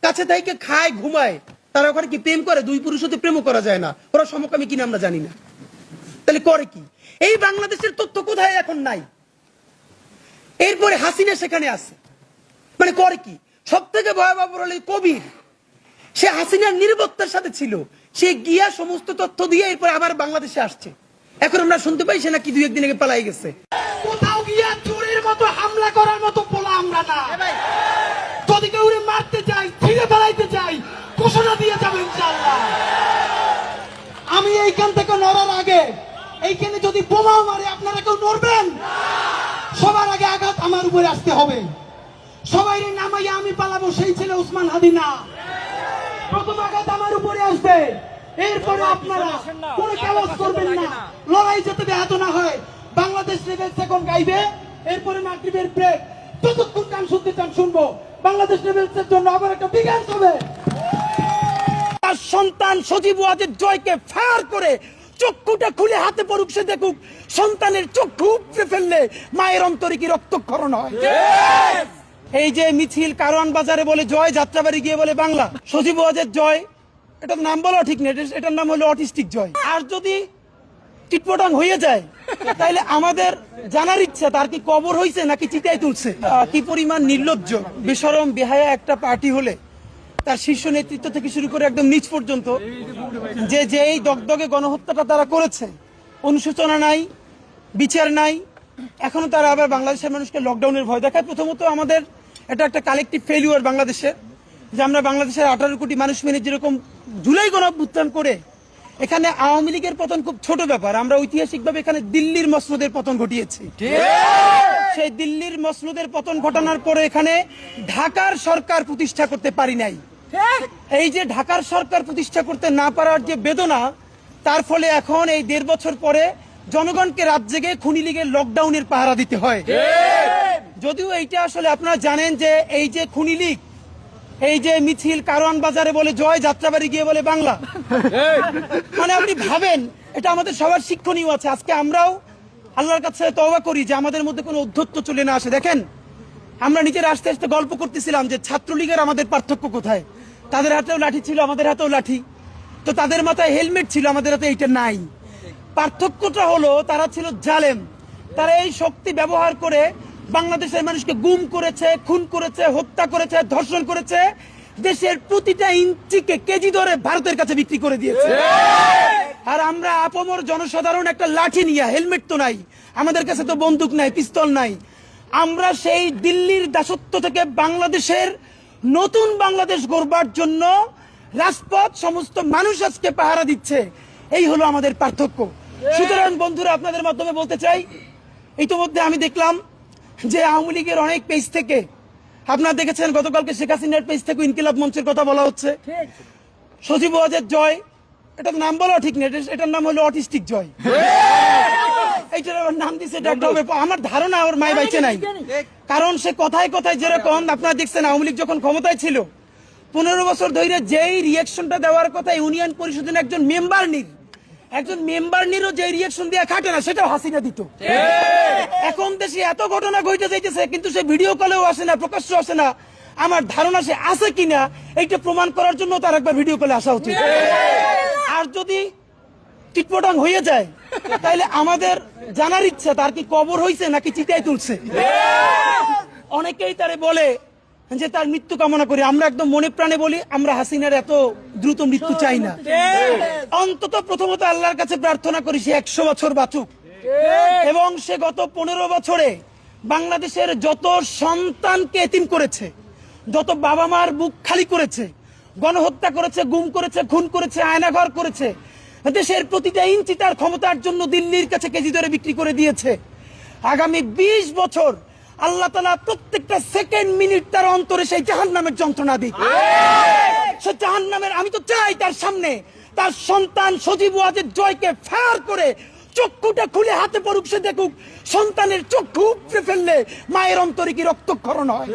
কাছে থেকে খায় ঘুমায়, তারা ওখানে কি প্রেম করে? দুই পুরুষ হতে প্রেমও করা যায় না, ওরা সমকামী কিনা আমরা জানি না। তাহলে করে কি? এই বাংলাদেশের তথ্য কোথায় এখন নাই? এরপরে হাসিনা সেখানে আছে, মানে করে কি? সব থেকে ভয়াবহ হলো কবির, সে হাসিনার নিরাপত্তার সাথে ছিল, সে গিয়া সমস্ত তথ্য দিয়ে এরপর আবার বাংলাদেশে আসছে। এখন আমরা শুনতে পাই সে নাকি 2-1 দিন আগে পালাই গেছে। কোথাও গিয়া চোরের মতো হামলা করার মতো পোলা আমরা না। যদি কেউ মারতে চাই, ছিঁড়ে ফেলাইতে চাই, ঘোষণা দিয়ে যাবো ইনশাআল্লাহ। আমি এইখান থেকে নড়ার আগে, এইখানে যদি বোমাও মারে আপনারা কেউ নড়বেন? সবার আগে আঘাত আমার উপরে আসতে হবে। সবাই নামাইয়া আমি পালাবো, সেই ছেলে উসমান হাদি না। প্রথম আঘাত আমার উপরে আসবে, এরপরে আপনারা কোনো কালাস করবেন না। লড়াই যাতে ব্যাহত না হয়। বাংলাদেশ লেভেল সেকন্ড গাইবে, এরপরে মাগরিবের ব্রেক। যতক্ষণ গান শুনতে চান শুনবো। বাংলাদেশ লেভেলসের জন্য আবার একটা বিগ ডান্স হবে। তার সন্তান সজীব ওয়াজেদ জয়কে ফায়ার করে চক্ষুটা খুলে হাতে পড়ুক, সে দেখুক সন্তানের চক্ষু উপড়ে ফেললে মায়ের অন্তরে কি রক্তক্ষরণ হয়। এই যে মিছিল কারওয়ান বাজারে বলে জয়, যাত্রাবাড়ি গিয়ে বলে বাংলা। সজীব ওয়াজেদ জয়, এটার নাম বলা ঠিক নেই, এটার নাম হলো অটিস্টিক জয়। আর যদি টিটপটাং হয়ে যায় তাহলে আমাদের জানার ইচ্ছা তার কি কবর হয়েছে নাকি চিতায় তুলছে। কি পরিমাণ নির্লজ্জ বেশরম বেহায়া একটা পার্টি হলে তার শীর্ষ নেতৃত্ব থেকে শুরু করে একদম নিচ পর্যন্ত যে এই দগদগে গণহত্যাটা তারা করেছে, অনুশোচনা নাই, বিচার নাই, এখনো তারা আবার বাংলাদেশের মানুষকে লকডাউনের ভয় দেখায়। প্রথমত আমাদের এটা একটা কালেকটিভ ফেলিউর বাংলাদেশের, যে আমরা বাংলাদেশের 18 কোটি মানুষ মিলে যেরকম জুলাই গণঅভ্যুত্থান করে এখানে আওয়ামী লীগের পতন খুব ছোট ব্যাপার, আমরা ঐতিহাসিকভাবে এখানে দিল্লির মসনদের পতন ঘটিয়েছি। সেই দিল্লির মসনদের পতন ঘটানোর পরে এখানে ঢাকার সরকার প্রতিষ্ঠা করতে পারি নাই। এই যে ঢাকার সরকার প্রতিষ্ঠা করতে না পারার যে বেদনা, তার ফলে এখন এই 1.5 বছর পরে জনগণকে রাত জেগে খুনি লীগের লকডাউনের পাহারা দিতে হয়। যদিও এইটা আসলে আপনারা জানেন যে এই যে খুনি লীগ, এই যে মিছিল কারওয়ান বাজারে বলে জয়, যাত্রাবাড়ি গিয়ে বলে বাংলা, মানে আপনি ভাবেন এটা আমাদের সবার শিক্ষণীয় আছে। আজকে আমরাও আল্লাহর কাছে তওবা করি যে আমাদের মধ্যে কোনো অধ্যত্ব চলে না আসে। দেখেন আমরা নিজের আস্তে আস্তে গল্প করতেছিলাম যে ছাত্রলীগের আমাদের পার্থক্য কোথায়। তাদের হাতেও লাঠি ছিল, আমাদের হাতেও লাঠি, তো তাদের মাথায় হেলমেট ছিল, আমাদের হাতে এইটা নাই। পার্থক্যটা হলো তারা ছিল জালেম, তারা এই শক্তি ব্যবহার করে বাংলাদেশের মানুষকে গুম করেছে, খুন করেছে, হত্যা করেছে, ধর্ষণ করেছে, দেশের প্রতিটা ইঞ্চিকে কেজি ধরে ভারতের কাছে বিক্রি করে দিয়েছে। আর আমরা আপামর জনসাধারণ একটা লাঠি নিয়ে, হেলমেট তো নাই, আমাদের কাছে তো বন্দুক নাই, পিস্তল নাই, আমরা সেই দিল্লির দাসত্ব থেকে বাংলাদেশের নতুন বাংলাদেশ গড়বার জন্য রাজপথ সমস্ত মানুষ আজকে পাহারা দিচ্ছে। এই হলো আমাদের পার্থক্য। সুতরাং বন্ধুরা, আপনাদের মাধ্যমে বলতে চাই, ইতিমধ্যে আমি দেখলাম যে আওয়ামী লীগের অনেক পেজ থেকে, আপনারা দেখেছেন গতকালকে শেখ হাসিনার পেজ থেকে ইনকিলাব মঞ্চের কথা বলা হচ্ছে। সজীব ওয়াজেদ জয়, এটার নাম বলা ঠিক নেই, এটার নাম হলো অটিস্টিক জয়। এইটার নাম দিচ্ছে ডাক্তার। আমার ধারণা ওর মায় বাইচে নাই, কারণ সে কথায় কথায় যেরকম আপনারা দেখছেন আওয়ামী লীগ যখন ক্ষমতায় ছিল 15 বছর ধরে যেই রিয়াকশনটা দেওয়ার কথা ইউনিয়ন পরিষদের একজন মেম্বার নিরও যে রিয়াকশন দিয়ে খাটে না, সেটাও হাসিনা দিত। এখন দেশে এত ঘটনা ঘটে যাইতেছে কিন্তু সে ভিডিও কলেও আসে না, প্রকাশ্য আসে না। আমার ধারণা সে আছে কিনা এইটা প্রমাণ করার জন্য তার একবার ভিডিও কলে আসা উচিত। আর যদি টিটপটাং হয়ে যায় তাহলে আমাদের জানার ইচ্ছা তার কি কবর হয়েছে নাকি চিতায় তুলছে। অনেকেই তারে বলে যে তার মৃত্যু কামনা করি, আমরা একদম মনে প্রাণে বলি আমরা হাসিনার এত দ্রুত মৃত্যু চাই না। অন্তত প্রথমত আল্লাহর কাছে প্রার্থনা করি সে 100 বছর বাঁচুক, এবং সে গত 15 বছরে বাংলাদেশের যত সন্তানকে এতিম করেছে, যত বাবা মার বুক খালি করেছে, গণহত্যা করেছে, গুম করেছে, খুন করেছে, আয়নাঘর করেছে, দেশের প্রতিটা ইঞ্চি তার ক্ষমতার জন্য দিল্লির কাছে কেজি ধরে বিক্রি করে দিয়েছে। আগামী 20 বছর আল্লাহ তাআলা প্রত্যেকটা সেকেন্ড মিনিট তার অন্তরে সেই জাহান্নামের যন্ত্রণা দিক। সে জাহান্নামের, আমি তো চাই তার সামনে তার সন্তান সজীব ওয়াজেদ জয়কে ফায়ার করে চক্ষুটা খুলে হাতে পড়ুক, সে দেখুক সন্তানের চক্ষু উপড়ে ফেললে মায়ের অন্তরে কি রক্তক্ষরণ হয়।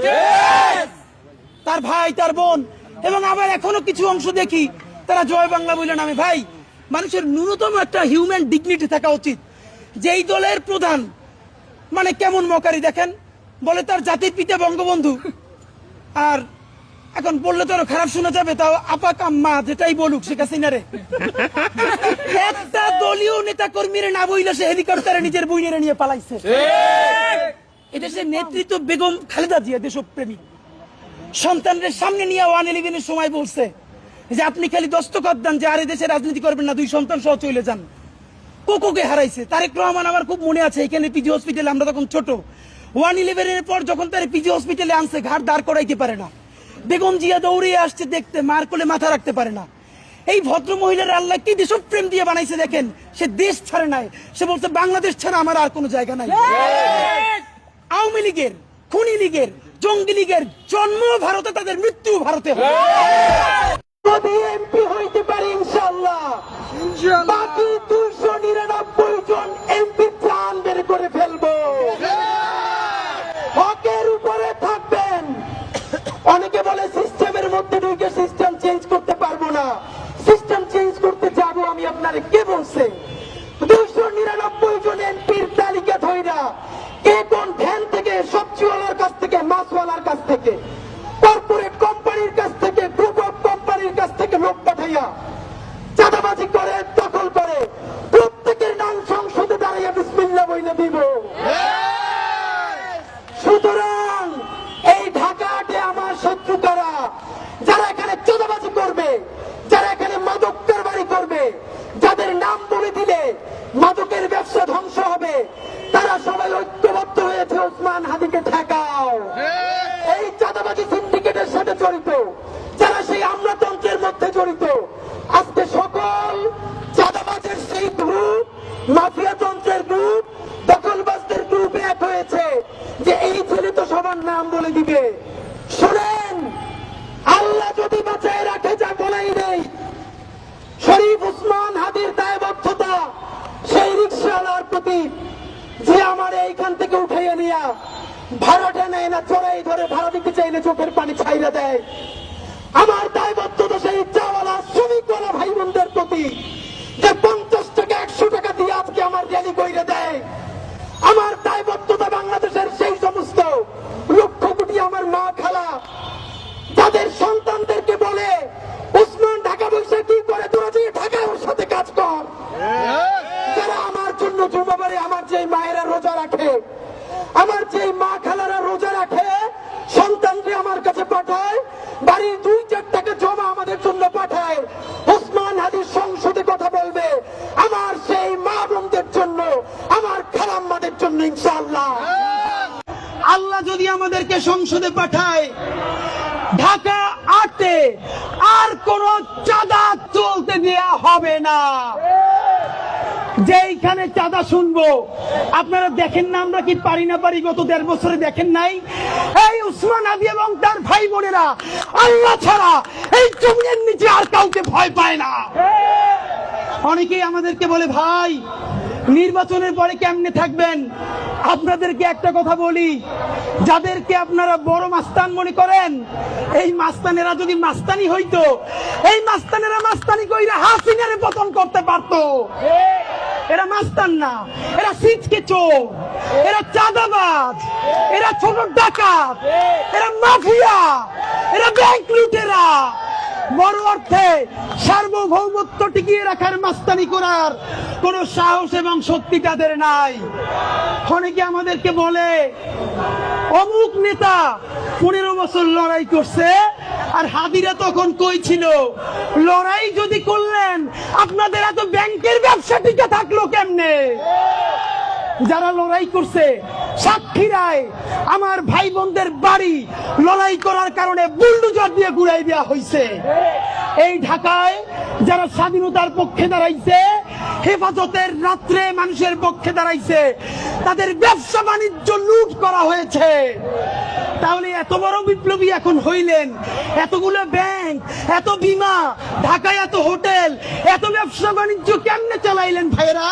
তার ভাই, তার বোন, এবং আবার এখনো কিছু অংশ দেখি তারা জয় বাংলা বলে নামে। ভাই, মানুষের ন্যূনতম একটা হিউম্যান ডিগনিটি থাকা উচিত। যেই দলের প্রধান মানে কেমন মকারি দেখেন, বলে তার জাতির পিতা বঙ্গবন্ধু, আর এখন বললে তো আরো খারাপ শোনা যাবে, তাও আপা কাম্মা যেটাই বলুক শেখ হাসিনারে একটা দলীয় নেতা কর্মীরা না বইলে সে হেলিকপ্টারে নিজের বইনেরে নিয়ে পালাইছে। এদেশের নেতৃত্ব বেগম খালেদা জিয়া দেশপ্রেমী, সন্তানদের সামনে নিয়ে 111-এর সময় বলছে যে আপনি খালি দস্তখত দেন যে আরে দেশে রাজনীতি করবেন না, 2 সন্তান সহ চলে যান। কোকোকে হারাইছে। তারেক রহমান আমার খুব মনে আছে, এখানে পিজি হসপিটালে আমরা তখন ছোট, 111-এর পর যখন তার পিজি হসপিটালে আনছে ঘাট দাঁড় করাইতে পারে না, বেগম জিয়া দৌড়িয়ে আসছে দেখতে, মার কোলে মাথা রাখতে পারে না। এই ভদ্র মহিলার আল্লাহ কি দেশপ্রেম দিয়ে বানাইছে দেখেন, সে দেশ ছাড়ে নাই, সে বলছে বাংলাদেশ ছাড়া আমার আর কোনো জায়গা নাই। আওয়ামী লীগের, খুনি লীগের, জঙ্গি লীগের জন্ম ভারতে, তাদের মৃত্যু ভারতে হবে। যদি এমপি হইতে পারে ইনশাআল্লাহ, বাকি 299 জন এমপি প্রাণ বের করে ফেলবো। হকের উপরে থাকবেন। অনেকে বলে সিস্টেমের মধ্যে ঢুকে সিস্টেম চেঞ্জ করতে পারবো না, সিস্টেম চেঞ্জ করতে যাব আমি। আপনারে কে বলছে? 299 জন এমপির তালিকা ধইরা কে কোন ভ্যান থেকে, সবজিওয়ালার কাছ থেকে, মাছওয়ালার কাছ থেকে, কর্পোরেট কোম্পানির কাছ থেকে, গ্রুপ অফ কোম্পানির কাছ থেকে লোক পাঠাইয়া চাঁদাবাজি করে, দখল করে, প্রত্যেকের নাম সংসদে দাঁড়িয়ে বিসমিল্লাহ বইলে দিব। সুতরাং এই ঢাকাতে আমার শত্রু কারা? যারা এখানে চাঁদাবাজি করবে, যারা এখানে মাদক কারবারি করবে, যাদের নাম বলে দিলে মাদকের ব্যবসা ধ্বংস হবে, তারা সবাই ঐক্যবদ্ধ হয়েছে ওসমান হাদিকে ঠেকাও। এই চাঁদাবাজি সিন্ডিকেটের সাথে জড়িত, যারা সেই আমলাতন্ত্রের মধ্যে জড়িত, আজকে সকল চাঁদাবাজের সেই গ্রুপ, মাফিয়াতন্ত্রের গ্রুপ, দখলবাজদের গ্রুপ এক হয়েছে যে এই ছেলে তো সবার নাম বলে দিবে। শোনেন, আল্লাহ যদি বাঁচায় রাখে, যা বলাই নেই, শরীফ ওসমান হাদির দায়বদ্ধতা সেই রিকশাওয়ালার প্রতি যে আমার এইখান থেকে উঠাইয়া নিয়া ভাড়াটা নেয় না, চড়াই ধরে ভাড়া দিতে চাইলে চোখের পানি ছাইরা দেয়। আমার দায়বদ্ধতা সেই চাওয়ালা শ্রমিকওয়ালা ভাই বোনদের প্রতি যে 50 টাকা 100 টাকা দিয়ে আজকে আমার র্যালি কইরে দেয়। আমার দায়বদ্ধতা বাংলাদেশের সেই সমস্ত লক্ষ কোটি আমার মা খালা যাদের সন্তানদেরকে বলে ওসমান ঢাকা বসে কি করে, তোরা যে ঢাকায় ওর সাথে কাজ কর। যারা আমার জন্য জুমাবারে আমার যে মায়েরা রোজা রাখে, আমার যে মা খালারা রোজা রাখে, সন্তানকে আমার কাছে পাঠায়, বাড়ির 2-4 টাকা জমা আমাদের জন্য পাঠায়, ওসমান হাদির সংসদে কথা বলবে আমার সেই মা বোনদের জন্য, আমার খালাম্মাদের জন্য ইনশাআল্লাহ। আল্লাহ যদি আমাদেরকে সংসদে পাঠায়, ঢাকা 8-এ আর কোন চাঁদা চলতে দেয়া হবে না। যেইখানে চাঁদা শুনবো, আপনারা দেখেন না আমরা কি পারি না পারি, গত 1.5 বছরে দেখেন নাই? এই ওসমান হাদি এবং তার ভাই বোনেরা আল্লাহ ছাড়া এই জমিনের নিচে আর কাউকে ভয় পায় না। অনেকেই আমাদেরকে বলে ভাই নির্বাচনের পরে কেমনে থাকবেন? আপনাদেরকে একটা কথা বলি, যাদেরকে আপনারা বড় মাস্তান মনে করেন, এই মাস্তানেরা যদি মাস্তানি হইতো, এই মাস্তানেরা মাস্তানি কইরা হাসিনারে পতন করতে পারতো। এরা মাস্তান না, এরা সিচকে চোর, এরা চাঁদাবাজ, এরা ছোট ডাকাত, এরা মাফিয়া, এরা ব্যাংক লুটেরা। বড় অর্থে সার্বভৌমত্ব টিকিয়ে রাখার মাস্তানি করার কোন সাহস এবং শক্তি তাদের নাই। অনেকে আমাদেরকে বলে অমুক নেতা 15 বছর লড়াই করছে, আর হাদিরা তখন কই ছিল? লড়াই যদি করলেন, আপনাদের এত ব্যাংকের ব্যবসা টিকে থাকলো কেমনে? যারা লড়াই করছে, সাতক্ষীরায় আমার ভাই বোনদের বাড়ি লড়াই করার কারণে বুলডোজার দিয়ে ঘুরাই দেওয়া হয়েছে। এই ঢাকায় যারা স্বাধীনতার পক্ষে দাঁড়াইছে, হেফাজতের রাত্রে মানুষের পক্ষে দাঁড়াইছে, তাদের ব্যবসা বাণিজ্য লুট করা হয়েছে। তাহলে এত বড় বিপ্লবী এখন হইলেন, এতগুলো ব্যাংক, এত বীমা, ঢাকায় এত হোটেল, এত ব্যবসা বাণিজ্য কেমনে চালাইলেন ভাইরা?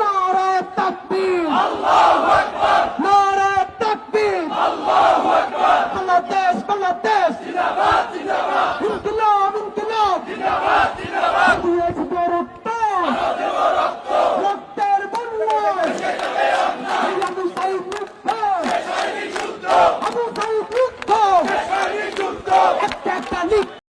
নারায়ে তাকবীর, আল্লাহু আকবার, নারায়ে তাকবীর, আল্লাহু আকবার। বাংলাদেশ, বাংলাদেশ জিন্দাবাদ, জিন্দাবাদ, ইনকিলাব, ইনকিলাব, জিন্দাবাদ, জিন্দাবাদ। দেশের রক্ত, আমাদের রক্ত, রক্তের বন্যায় দেশে যাবে অন্যায়। আবু সাইদ মুক্ত, দেশাইনি যুদ্ধ, আবু সাইদ